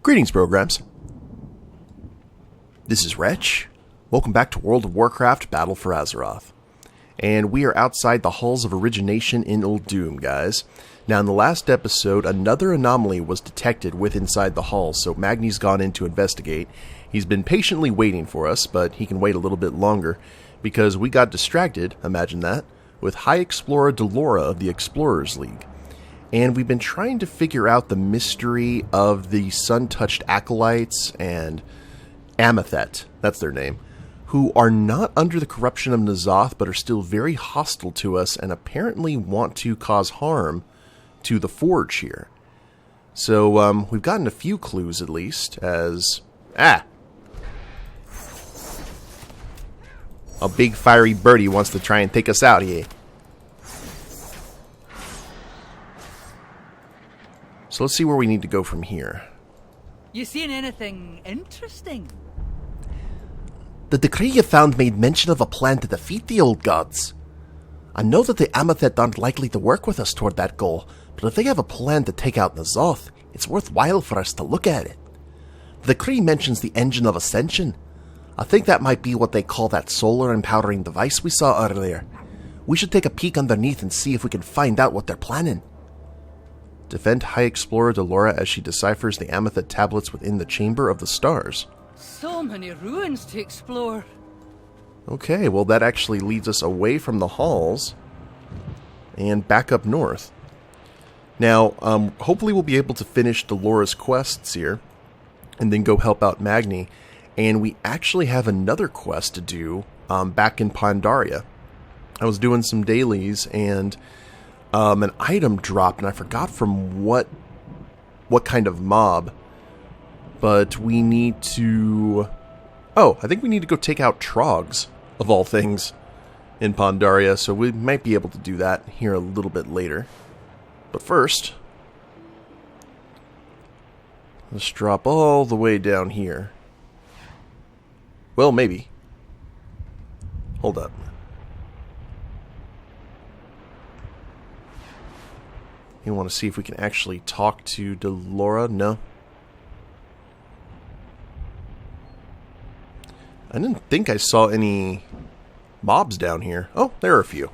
Greetings, programs. This is Wretch. Welcome back to World of Warcraft Battle for Azeroth. And we are outside the Halls of Origination in Uldum, guys. Now, in the last episode, another anomaly was detected inside the halls, so Magni's gone in to investigate. He's been patiently waiting for us, but he can wait a little bit longer, because we got distracted, imagine that, with High Explorer Delora of the Explorers League. And we've been trying to figure out the mystery of the sun-touched acolytes and Amareth, that's their name, who are not under the corruption of N'Zoth, but are still very hostile to us and apparently want to cause harm to the Forge here. So, we've gotten a few clues, at least, as... a big fiery birdie wants to try and take us out here. So let's see where we need to go from here. You seen anything interesting? The decree you found made mention of a plan to defeat the old gods. I know that the Amareth aren't likely to work with us toward that goal, but if they have a plan to take out N'Zoth, it's worthwhile for us to look at it. The decree mentions the Engine of Ascension. I think that might be what they call that solar empowering device we saw earlier. We should take a peek underneath and see if we can find out what they're planning. Defend High Explorer Delora as she deciphers the Amareth tablets within the Chamber of the Stars. So many ruins to explore. Okay, well that actually leads us away from the halls and back up north. Now, hopefully we'll be able to finish Delora's quests here and then go help out Magni. And we actually have another quest to do back in Pandaria. I was doing some dailies and an item dropped, and I forgot from what kind of mob. But we need to... Oh, I think we need to go take out Trogs, of all things, in Pandaria. So we might be able to do that here a little bit later. But first, let's drop all the way down here. Well, maybe. Hold up. You want to see if we can actually talk to Delora? No. I didn't think I saw any mobs down here. Oh, there are a few.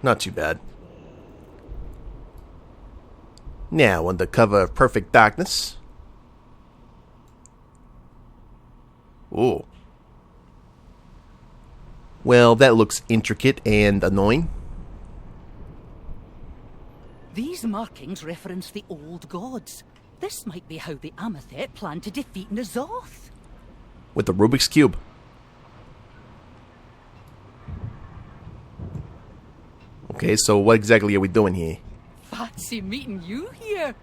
Not too bad. Now, under cover of perfect darkness. Ooh. Well, that looks intricate and annoying. These markings reference the old gods. This might be how the Amareth plan to defeat N'Zoth. With the Rubik's Cube. Okay, so what exactly are we doing here? Fancy meeting you here.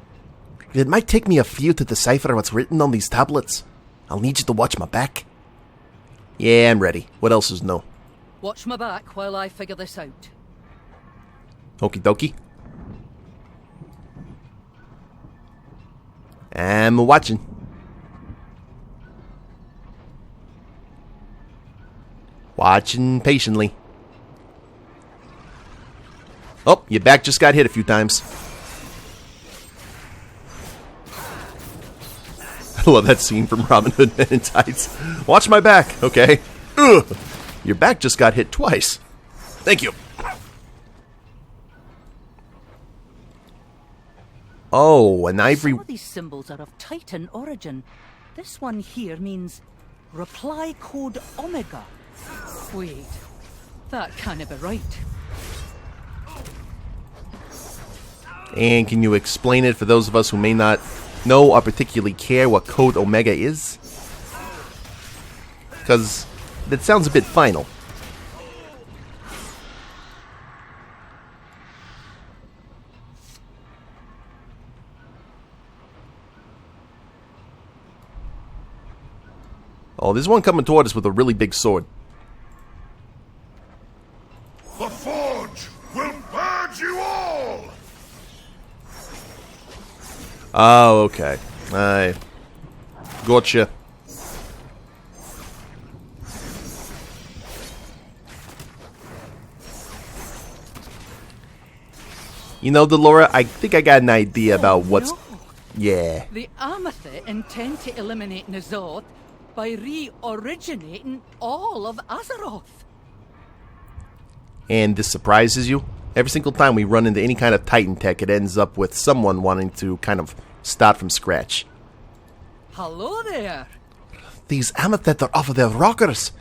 It might take me a few to decipher what's written on these tablets. I'll need you to watch my back. Yeah, I'm ready. What else is no? Watch my back while I figure this out. Okie dokie. I'm watching. Watching patiently. Oh, your back just got hit a few times. I love that scene from Robin Hood Men in Tights. Watch my back, okay? Ugh. Your back just got hit twice. Thank you. Oh, an Ivory... Some of these symbols are of Titan origin. This one here means reply code Omega. Wait, that can't be right. And can you explain it for those of us who may not know or particularly care what code Omega is? Because that sounds a bit final. Oh, there's one coming toward us with a really big sword. The Forge will purge you all! Oh, okay. I gotcha. You know, Delora, I think I got an idea about what's... No. Yeah. The Amareth intend to eliminate N'Zoth by re-originating all of Azeroth. And this surprises you? Every single time we run into any kind of Titan tech, it ends up with someone wanting to kind of start from scratch. Hello there. These Amethyst are off of their rockers.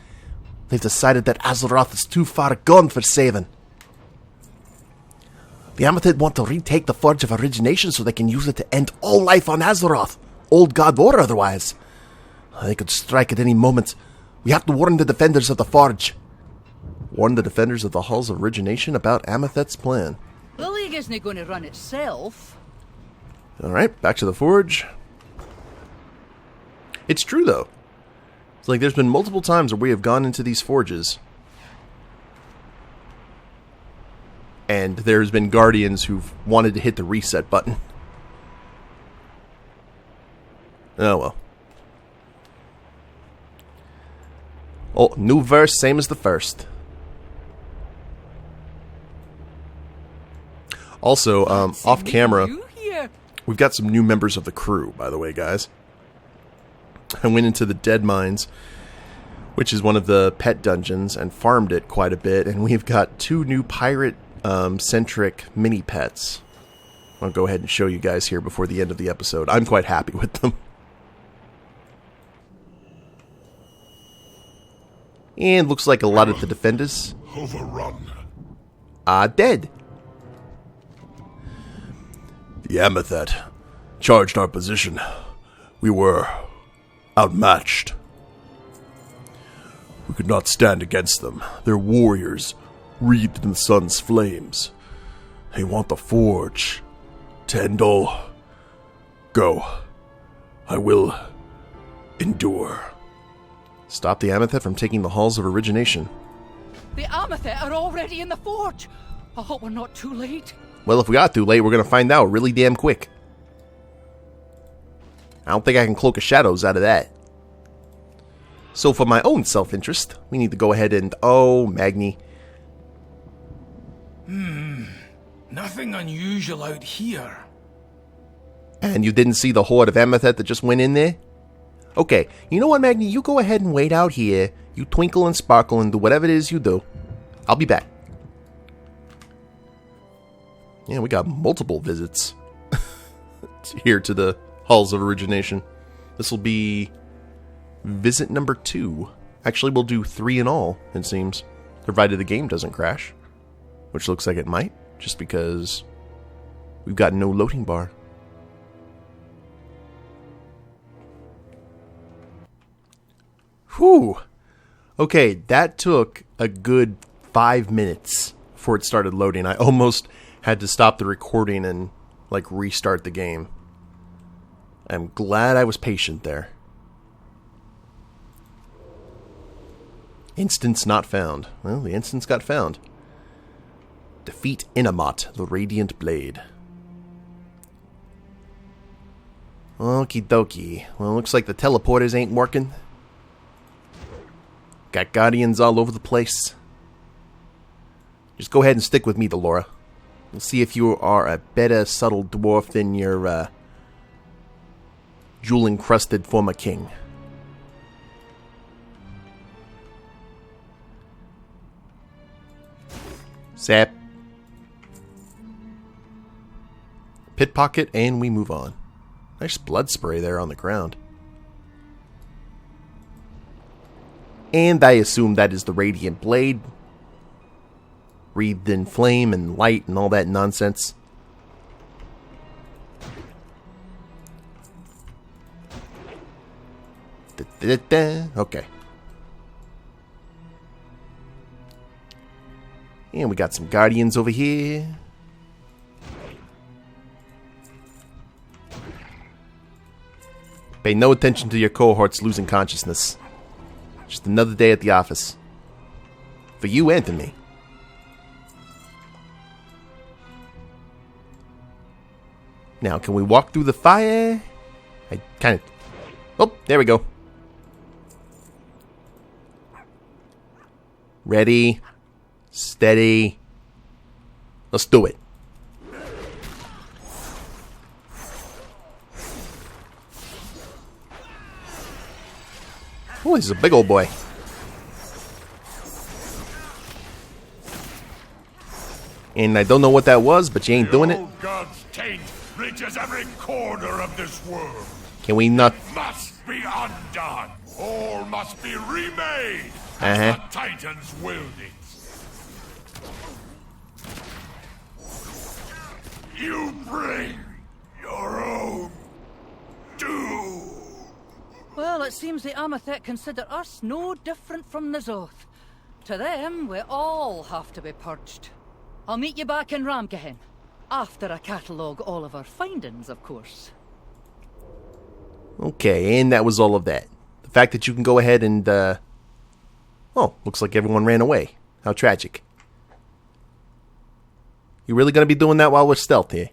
They've decided that Azeroth is too far gone for saving. The Amethyst want to retake the Forge of Origination so they can use it to end all life on Azeroth, old god or otherwise. They could strike at any moment. We have to warn the defenders of the Forge. Warn the defenders of the Halls of Origination about Amethyst's plan. The League isn't going to run itself. Alright, back to the Forge. It's true, though. It's like there's been multiple times where we have gone into these forges, and there's been Guardians who've wanted to hit the reset button. Oh well. Oh, new verse, same as the first. Also, off camera, we've got some new members of the crew, by the way, guys. I went into the Dead Mines, which is one of the pet dungeons, and farmed it quite a bit, and we've got 2 new pirate-centric mini-pets. I'll go ahead and show you guys here before the end of the episode. I'm quite happy with them. And looks like a lot of the defenders Overrun. are dead. The Amethyst charged our position. We were outmatched. We could not stand against them. Their warriors wreathed in the sun's flames. They want the Forge to end all. Go. I will endure. Stop the Amethyst from taking the Halls of Origination. The Amareth are already in the Forge. I hope we're not too late. Well, if we got too late, we're going to find out really damn quick. I don't think I can cloak of shadows out of that. So for my own self-interest, we need to go ahead and... Oh, Magni. Nothing unusual out here. And you didn't see the horde of Amethyst that just went in there? Okay, you know what, Magni? You go ahead and wait out here. You twinkle and sparkle and do whatever it is you do. I'll be back. Yeah, we got multiple visits here to the Halls of Origination. This will be visit number 2. Actually, we'll do 3 in all, it seems. Provided the game doesn't crash. Which looks like it might, just because we've got no loading bar. Whew. Okay, that took a good 5 minutes before it started loading. I almost had to stop the recording and, like, restart the game. I'm glad I was patient there. Instance not found. Well, the instance got found. Defeat Inamat, the Radiant Blade. Okie dokie. Well, looks like the teleporters ain't working. Got Guardians all over the place. Just go ahead and stick with me, Delora. We'll see if you are a better subtle dwarf than your, jewel-encrusted former king. Zap. Pit pocket, and we move on. Nice blood spray there on the ground. And I assume that is the Radiant Blade. Wreathed in flame and light and all that nonsense. Okay. And we got some Guardians over here. Pay no attention to your cohorts losing consciousness. Just another day at the office. For you and to me. Now, can we walk through the fire? I kind of... Oh, there we go. Ready. Steady. Let's do it. Oh, he's a big old boy. And I don't know what that was, but you ain't doing it. The old god's taint reaches every corner of this world. Can we not? Must be undone. All must be remade as the Titans willed it. You bring your own doom. Well, it seems the Amareth consider us no different from N'Zoth. To them, we all have to be purged. I'll meet you back in Ramkehen. After I catalogue all of our findings, of course. Okay, and that was all of that. The fact that you can go ahead and, oh, looks like everyone ran away. How tragic. You really gonna be doing that while we're stealth here?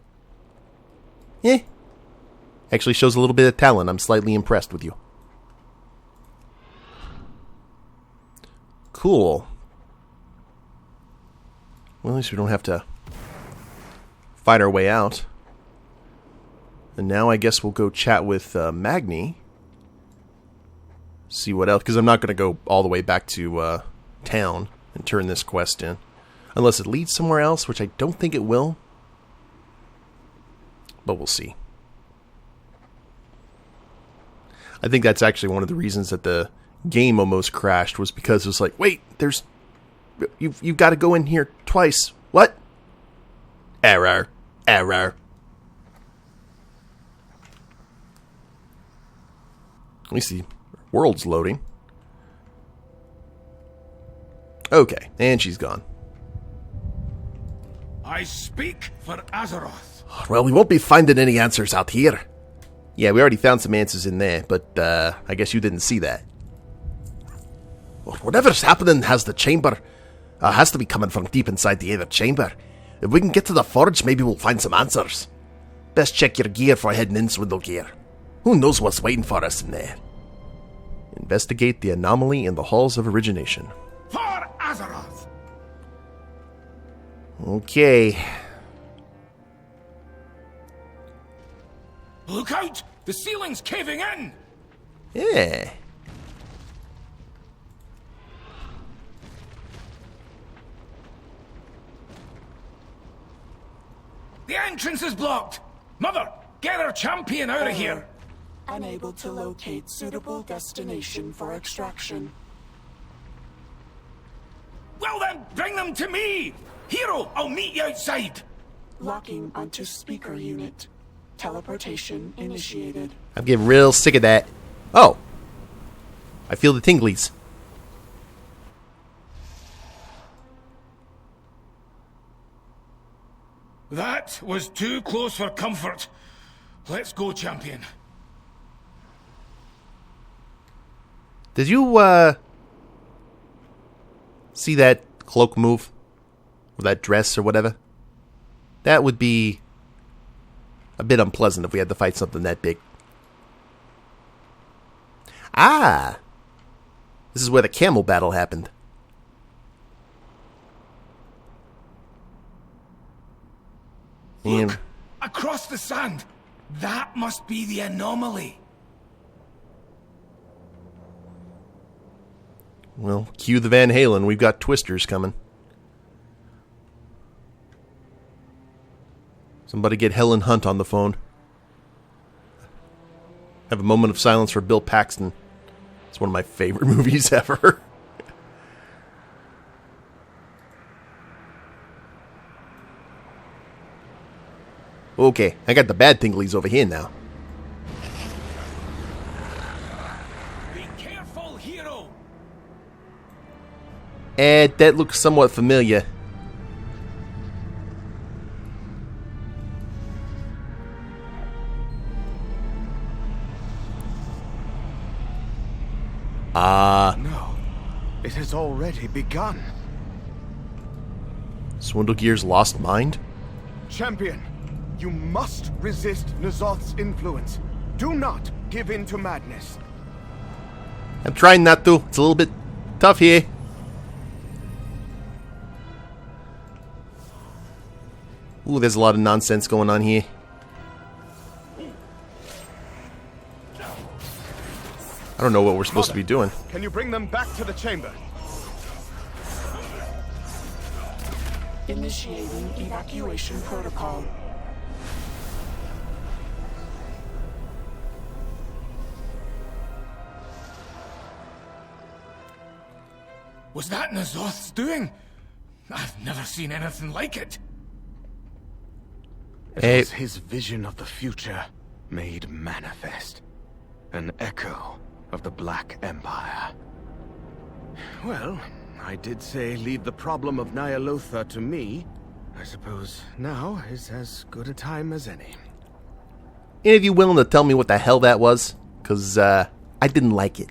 Eh. Actually shows a little bit of talent. I'm slightly impressed with you. Cool. Well, at least we don't have to fight our way out. And now I guess we'll go chat with Magni. See what else, because I'm not going to go all the way back to town and turn this quest in. Unless it leads somewhere else, which I don't think it will. But we'll see. I think that's actually one of the reasons that the game almost crashed, was because it was like, wait, there's... You've got to go in here twice. What? Error. Error. At least the world's loading. Okay, and she's gone. I speak for Azeroth. Well, we won't be finding any answers out here. Yeah, we already found some answers in there, but I guess you didn't see that. Well, whatever's happening has the chamber. Has to be coming from deep inside the Aether chamber. If we can get to the forge, maybe we'll find some answers. Best check your gear for heading in, Swindlegear. Who knows what's waiting for us in there? Investigate the anomaly in the Halls of Origination. For Azeroth! Okay. Look out! The ceiling's caving in! Yeah. The entrance is blocked! Mother, get our champion out of here! Unable to locate suitable destination for extraction. Well then, bring them to me! Hero, I'll meet you outside! Locking onto speaker unit. Teleportation initiated. I'm getting real sick of that. Oh. I feel the tinglies. That was too close for comfort. Let's go, champion. Did you, see that cloak move? Or that dress or whatever? That would be a bit unpleasant if we had to fight something that big. Ah! This is where the camel battle happened. Look! Across the sand! That must be the anomaly! Well, cue the Van Halen. We've got twisters coming. Somebody get Helen Hunt on the phone. Have a moment of silence for Bill Paxton. It's one of my favorite movies ever. Okay, I got the bad tinglies over here now. Be careful, hero! That looks somewhat familiar. No, it has already begun. Swindlegear's lost mind? Champion, you must resist N'Zoth's influence. Do not give in to madness. I'm trying not to. It's a little bit tough here. Ooh, there's a lot of nonsense going on here. I don't know what we're supposed to be doing. Can you bring them back to the chamber? Initiating evacuation protocol. Was that N'Zoth's doing? I've never seen anything like it. It was his vision of the future made manifest. An echo of the Black Empire. Well, I did say leave the problem of Nyalotha to me. I suppose now is as good a time as any. Any of you willing to tell me what the hell that was? Because, I didn't like it.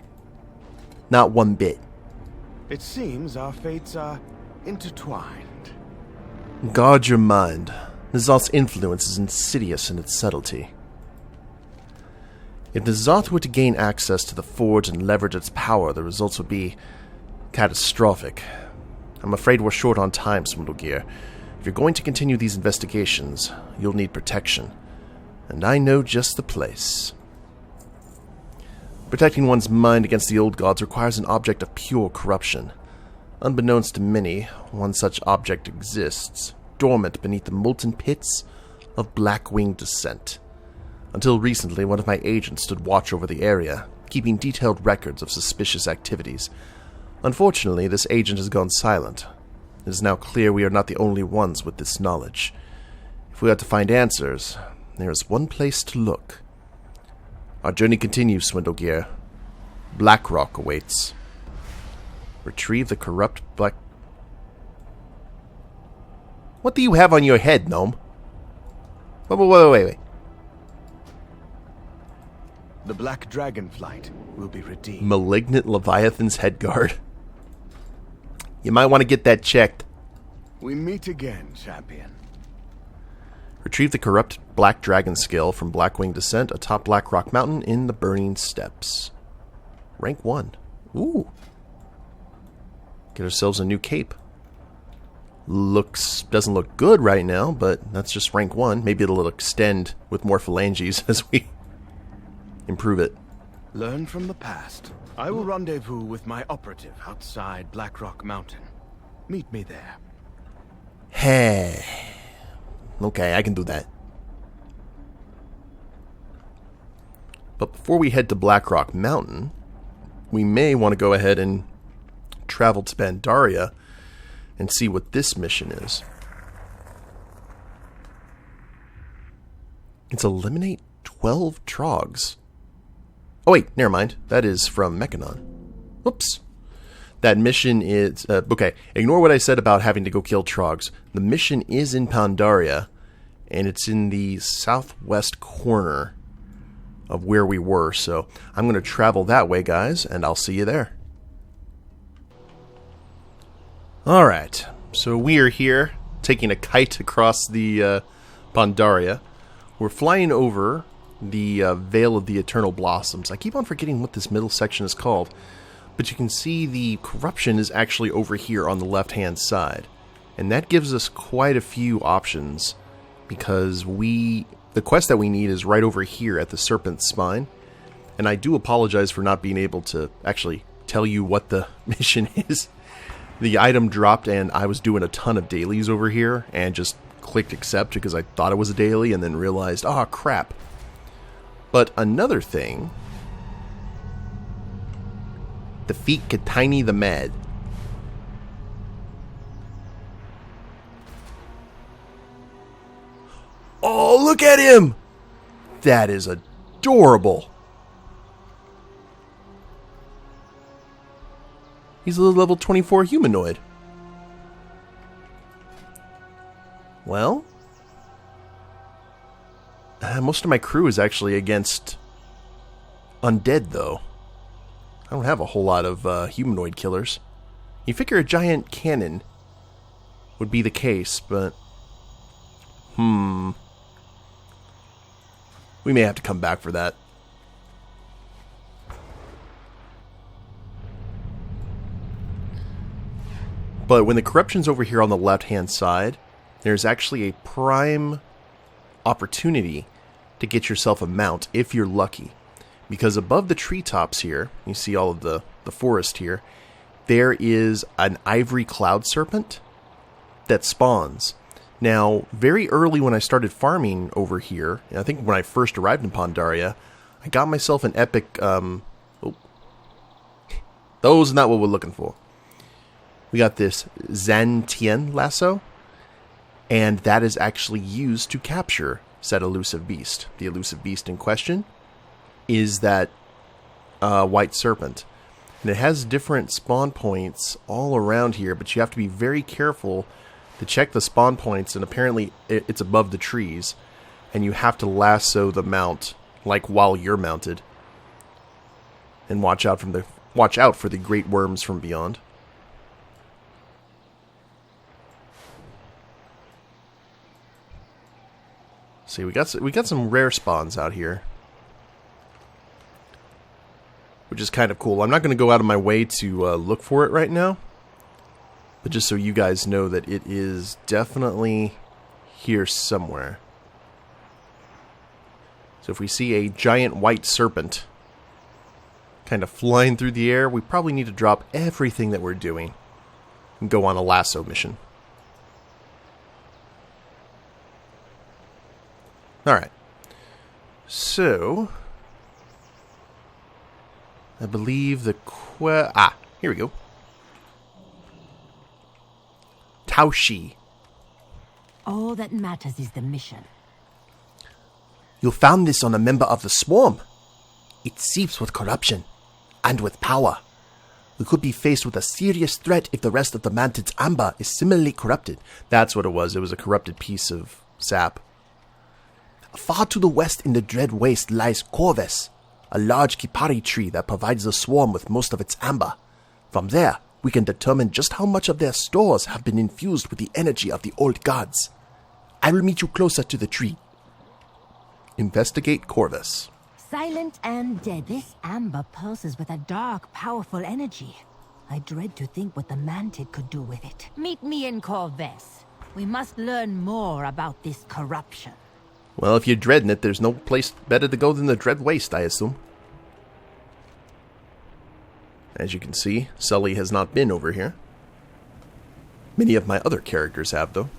Not one bit. It seems our fates are intertwined. Guard your mind. N'Zoth's influence is insidious in its subtlety. If N'Zoth were to gain access to the Forge and leverage its power, the results would be catastrophic. I'm afraid we're short on time, Swindlegear. If you're going to continue these investigations, you'll need protection. And I know just the place. Protecting one's mind against the old gods requires an object of pure corruption. Unbeknownst to many, one such object exists, dormant beneath the molten pits of Blackwing descent. Until recently, one of my agents stood watch over the area, keeping detailed records of suspicious activities. Unfortunately, this agent has gone silent. It is now clear we are not the only ones with this knowledge. If we are to find answers, there is one place to look. Our journey continues, Swindlegear. Blackrock awaits. Retrieve the corrupt black... What do you have on your head, gnome? Wait. The Black Dragonflight will be redeemed. Malignant Leviathan's headguard. You might want to get that checked. We meet again, champion. Retrieve the corrupt Black Dragon skill from Blackwing Descent atop Blackrock Mountain in the Burning Steppes. Rank 1. Ooh. Get ourselves a new cape. Doesn't look good right now, but that's just rank 1. Maybe it'll extend with more phalanges as we improve it. Learn from the past. I will rendezvous with my operative outside Blackrock Mountain. Meet me there. Hey. Okay, I can do that. But before we head to Blackrock Mountain, we may want to go ahead and travel to Pandaria and see what this mission is. It's eliminate 12 Trogs. Oh wait, never mind. That is from Mechanon. Whoops. That mission is... okay, ignore what I said about having to go kill Trogs. The mission is in Pandaria, and it's in the southwest corner of where we were. So I'm going to travel that way, guys, and I'll see you there. Alright, so we are here, taking a kite across the Pandaria. We're flying over the Veil of the Eternal Blossoms. I keep on forgetting what this middle section is called, but you can see the corruption is actually over here on the left-hand side. And that gives us quite a few options, because the quest that we need is right over here at the Serpent Spine. And I do apologize for not being able to actually tell you what the mission is. The item dropped and I was doing a ton of dailies over here and just clicked accept because I thought it was a daily and then realized, oh crap. But another thing, defeat Katini the Mad. Oh, look at him! That is adorable. He's a level 24 humanoid. Well, most of my crew is actually against undead, though. I don't have a whole lot of humanoid killers. You figure a giant cannon would be the case, but... we may have to come back for that. But when the corruption's over here on the left-hand side, there's actually a prime opportunity to get yourself a mount, if you're lucky. Because above the treetops here, you see all of the forest here, there is an Ivory cloud serpent that spawns. Now, very early when I started farming over here, I think when I first arrived in Pandaria, I got myself an epic, those are not what we're looking for. We got this Zantien lasso, and that is actually used to capture said elusive beast. The elusive beast in question is that white serpent. And it has different spawn points all around here, but you have to be very careful to check the spawn points, and apparently it's above the trees, and you have to lasso the mount, like while you're mounted. And watch out for the great worms from beyond. See, we got some rare spawns out here, which is kind of cool. I'm not going to go out of my way to look for it right now, but just so you guys know that it is definitely here somewhere. So if we see a giant white serpent kind of flying through the air, we probably need to drop everything that we're doing and go on a lasso mission. Alright. So, I believe the here we go. Taoshi. All that matters is the mission. You found this on a member of the swarm. It seeps with corruption and with power. We could be faced with a serious threat if the rest of the Mantid's amber is similarly corrupted. That's what it was. It was a corrupted piece of sap. Far to the west in the Dread Waste lies Corvus, a large Kipari tree that provides the swarm with most of its amber. From there, we can determine just how much of their stores have been infused with the energy of the old gods. I will meet you closer to the tree. Investigate Corvus. Silent and dead, this amber pulses with a dark, powerful energy. I dread to think what the Mantid could do with it. Meet me in Corvus. We must learn more about this corruption. Well, if you're dreading it, there's no place better to go than the Dread Waste, I assume. As you can see, Sully has not been over here. Many of my other characters have, though.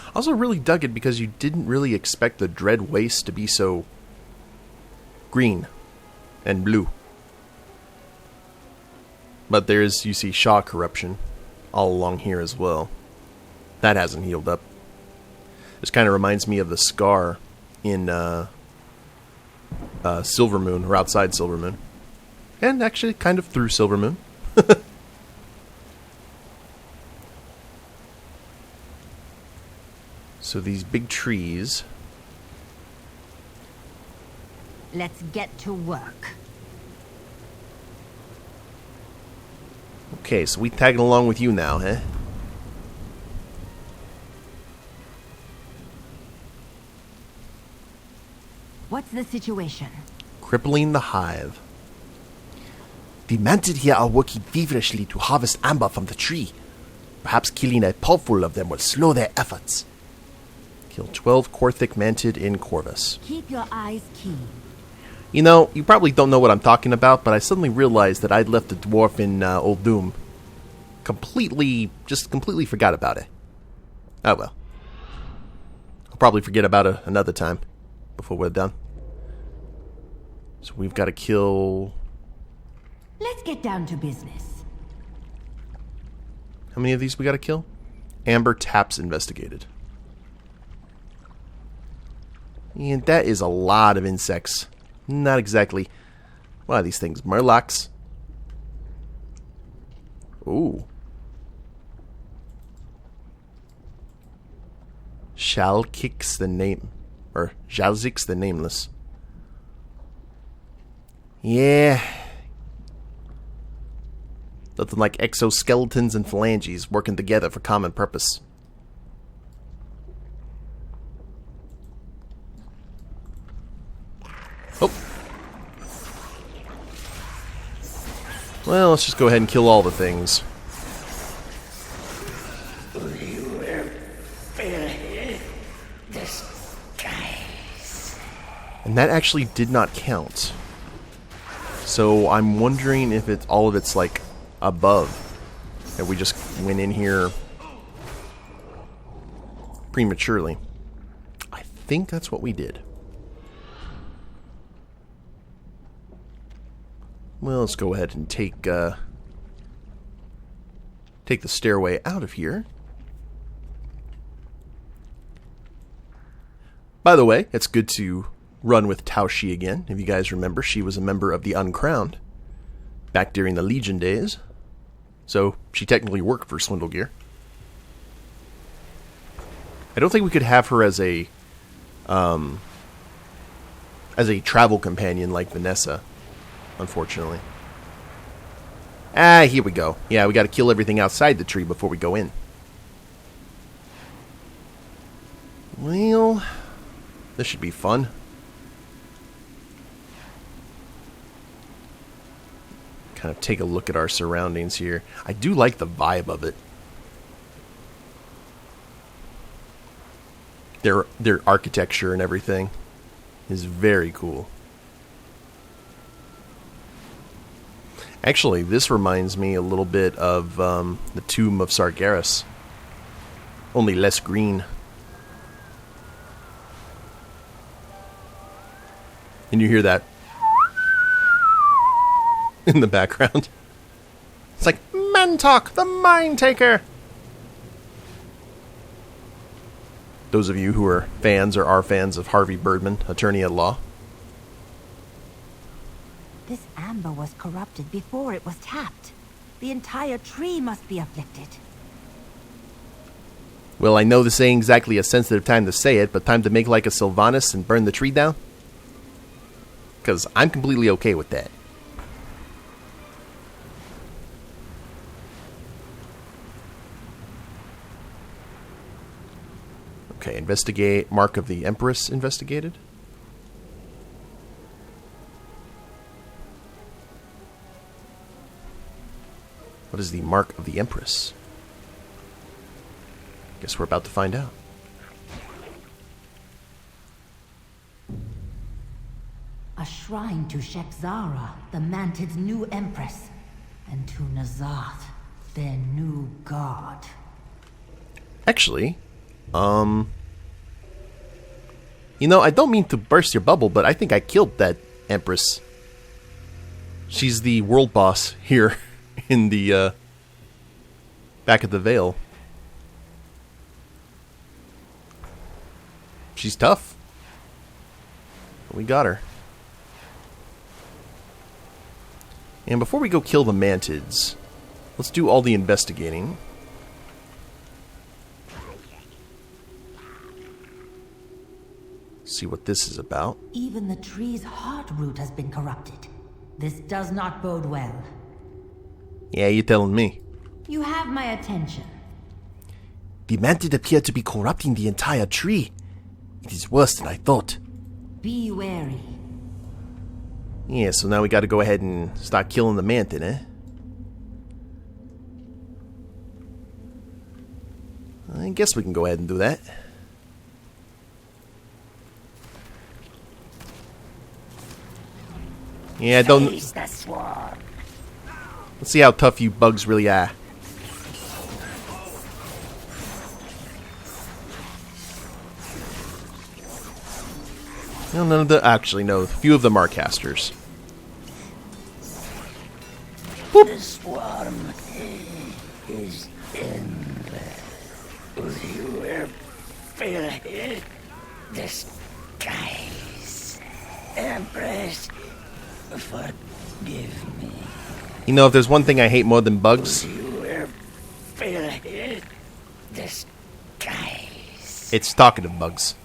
I also really dug it because you didn't really expect the Dread Waste to be so green and blue. But there's, you see, Shaw corruption all along here as well. That hasn't healed up. This kind of reminds me of the scar in Silvermoon, or outside Silvermoon. And actually kind of through Silvermoon. So these big trees. Let's get to work. Okay, so we tagging along with you now, huh? What's the situation? Crippling the hive. The Mantid here are working feverishly to harvest amber from the tree. Perhaps killing a pulful of them will slow their efforts. Kill 12 Korthic Mantid in Corvus. Keep your eyes keen. You know, you probably don't know what I'm talking about, but I suddenly realized that I'd left the dwarf in Old Doom. Completely forgot about it. Oh well. I'll probably forget about it another time before we're done. So we've got to kill... Let's get down to business. How many of these we got to kill? Amber Taps investigated. And that is a lot of insects. Not exactly... What are these things? Murlocs? Ooh. Shalkix the name... Or Jalzix the Nameless. Yeah. Nothing like exoskeletons and phalanges working together for common purpose. Oh. Well, let's just go ahead and kill all the things. You will fill the skies. And that actually did not count. So I'm wondering if it's all of it's like above. And we just went in here prematurely. I think that's what we did. Well, let's go ahead and take the stairway out of here. By the way, it's good to run with Tao Shi again. If you guys remember, she was a member of the Uncrowned back during the Legion days. So she technically worked for Swindlegear. I don't think we could have her as a travel companion like Vanessa, unfortunately. Here we go. Yeah, we got to kill everything outside the tree before we go in. Well, this should be fun. Kind of take a look at our surroundings here. I do like the vibe of it. Their architecture and everything is very cool. Actually, this reminds me a little bit of the Tomb of Sargeras, only less green. And you hear that in the background. It's like, Mantok, the Mind Taker! Those of you who are fans or are fans of Harvey Birdman, attorney at law. This amber was corrupted before it was tapped. The entire tree must be afflicted. Well, I know this ain't exactly a sensitive time to say it, but time to make like a Sylvanas and burn the tree down? Because I'm completely okay with that. Okay, investigate. Mark of the Empress investigated. What is the Mark of the Empress? Guess we're about to find out. A shrine to Shekzara, the Mantid's new Empress, and to N'Zoth, their new god. Actually, you know, I don't mean to burst your bubble, but I think I killed that Empress. She's the world boss here in the, back at the Vale. She's tough. We got her. And before we go kill the Mantids, let's do all the investigating. See what this is about. Even the tree's heart root has been corrupted. This does not bode well. Yeah, you're telling me. You have my attention. The Mantid appear to be corrupting the entire tree. It is worse than I thought. Be wary. Yeah, so now we gotta go ahead and start killing the Mantid, eh? I guess we can go ahead and do that. Yeah, don't... Let's see how tough you bugs really are. No, none of the... Actually, no. A few of them are casters. Boop. The swarm is endless. You will fill it. The skies. Empress, forgive me. You know, if there's one thing I hate more than bugs... You will fill it. The skies. It's talkative bugs.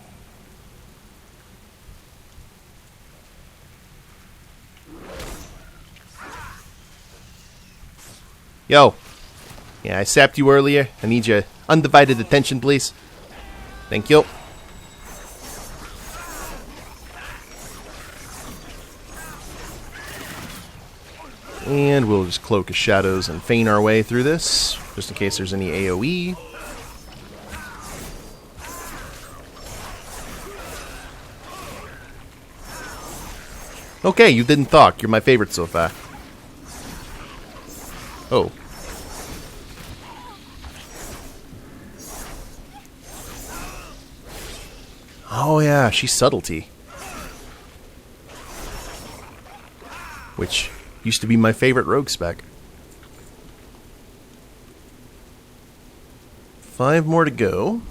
Yo. Yeah, I sapped you earlier. I need your undivided attention, please. Thank you. And we'll just cloak as shadows and feign our way through this, just in case there's any AoE. Okay, you didn't talk. You're my favorite so far. Oh. Oh yeah, she's subtlety. Which used to be my favorite rogue spec. 5 more to go.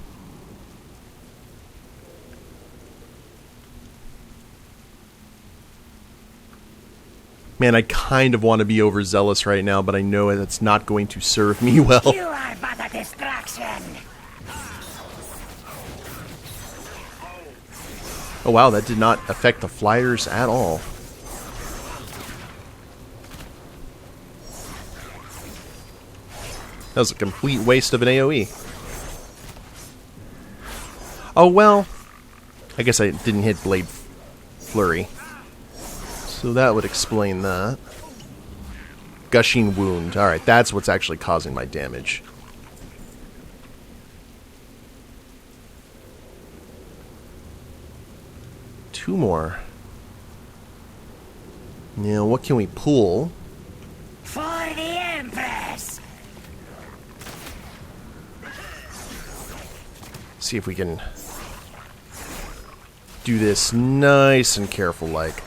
Man, I kind of want to be overzealous right now, but I know that's not going to serve me well. You are but a distraction. Oh wow, that did not affect the flyers at all. That was a complete waste of an AoE. Oh well, I guess I didn't hit Blade Flurry. So that would explain that. Gushing Wound. Alright, that's what's actually causing my damage. Two more. Now, what can we pull? For the Empress! See if we can do this nice and careful like.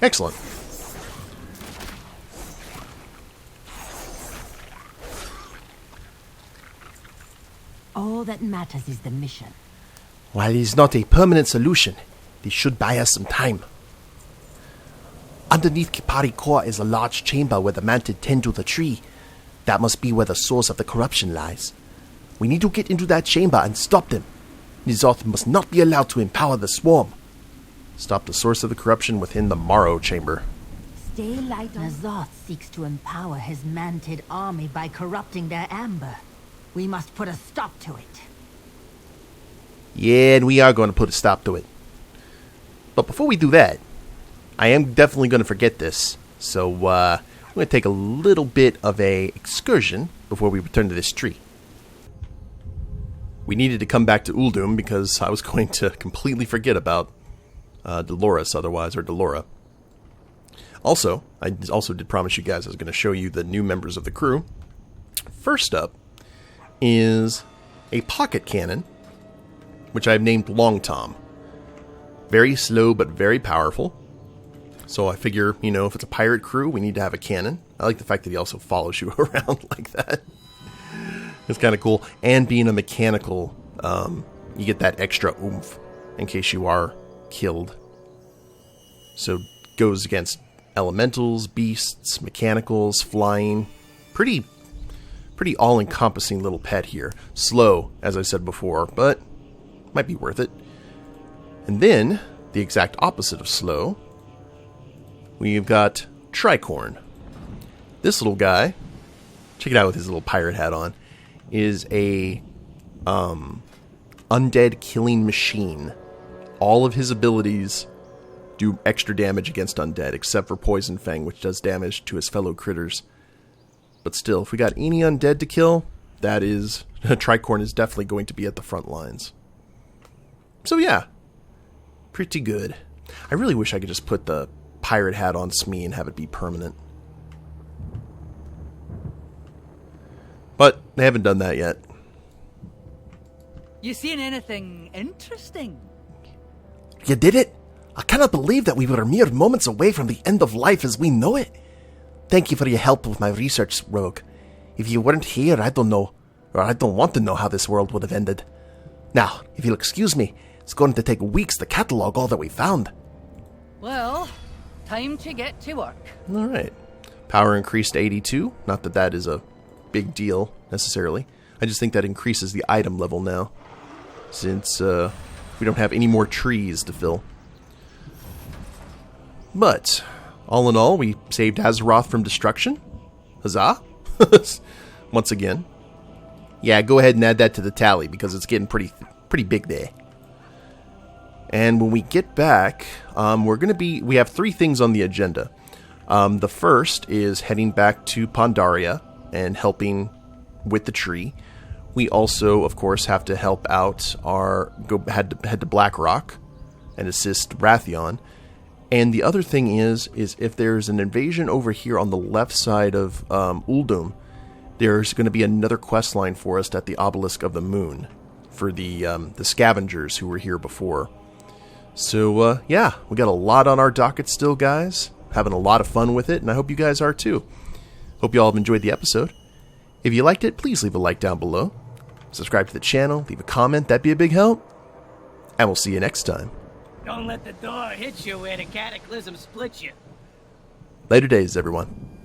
Excellent. All that matters is the mission. While it is not a permanent solution, this should buy us some time. Underneath Kipari Core is a large chamber where the Mantid tend to the tree. That must be where the source of the corruption lies. We need to get into that chamber and stop them. N'Zoth must not be allowed to empower the swarm. Stop the source of the corruption within the Morrow Chamber. Stay light on. N'Zoth seeks to empower his Mantid army by corrupting their amber. We must put a stop to it. Yeah, and we are going to put a stop to it. But before we do that, I am definitely going to forget this. So, we're going to take a little bit of a excursion before we return to this tree. We needed to come back to Uldum because I was going to completely forget about Dolores otherwise, or Delora. Also, I also did promise you guys I was going to show you the new members of the crew. First up is a pocket cannon, which I've named Long Tom. Very slow, but very powerful. So I figure, you know, if it's a pirate crew, we need to have a cannon. I like the fact that he also follows you around like that. It's kind of cool. And being a mechanical, you get that extra oomph in case you are killed. So goes against elementals, beasts, mechanicals, flying. Pretty all-encompassing little pet here. Slow, as I said before, but might be worth it. And then, the exact opposite of slow, we've got Tricorn. This little guy, check it out with his little pirate hat on, is a undead killing machine. All of his abilities do extra damage against undead, except for Poison Fang, which does damage to his fellow critters. But still, if we got any undead to kill, that is... Tricorn is definitely going to be at the front lines. So yeah, pretty good. I really wish I could just put the pirate hat on Smee and have it be permanent. But they haven't done that yet. You seen anything interesting? You did it? I cannot believe that we were mere moments away from the end of life as we know it. Thank you for your help with my research, Rogue. If you weren't here, I don't know, or I don't want to know how this world would have ended. Now, if you'll excuse me, it's going to take weeks to catalog all that we found. Well, time to get to work. Alright. Power increased to 82. Not that that is a big deal, necessarily. I just think that increases the item level now, since we don't have any more trees to fill. But, all in all, we saved Azeroth from destruction. Huzzah! Once again. Yeah, go ahead and add that to the tally, because it's getting pretty big there. And when we get back, we have 3 things on the agenda. The first is heading back to Pandaria and helping with the tree. We also, of course, have to help out head to Blackrock and assist Wrathion. And the other thing is if there's an invasion over here on the left side of Uldum, there's going to be another quest line for us at the Obelisk of the Moon for the scavengers who were here before. So, yeah, we got a lot on our docket still, guys. Having a lot of fun with it, and I hope you guys are too. Hope you all have enjoyed the episode. If you liked it, please leave a like down below. Subscribe to the channel, leave a comment, that'd be a big help. And we'll see you next time. Don't let the door hit you where the cataclysm splits you. Later days, everyone.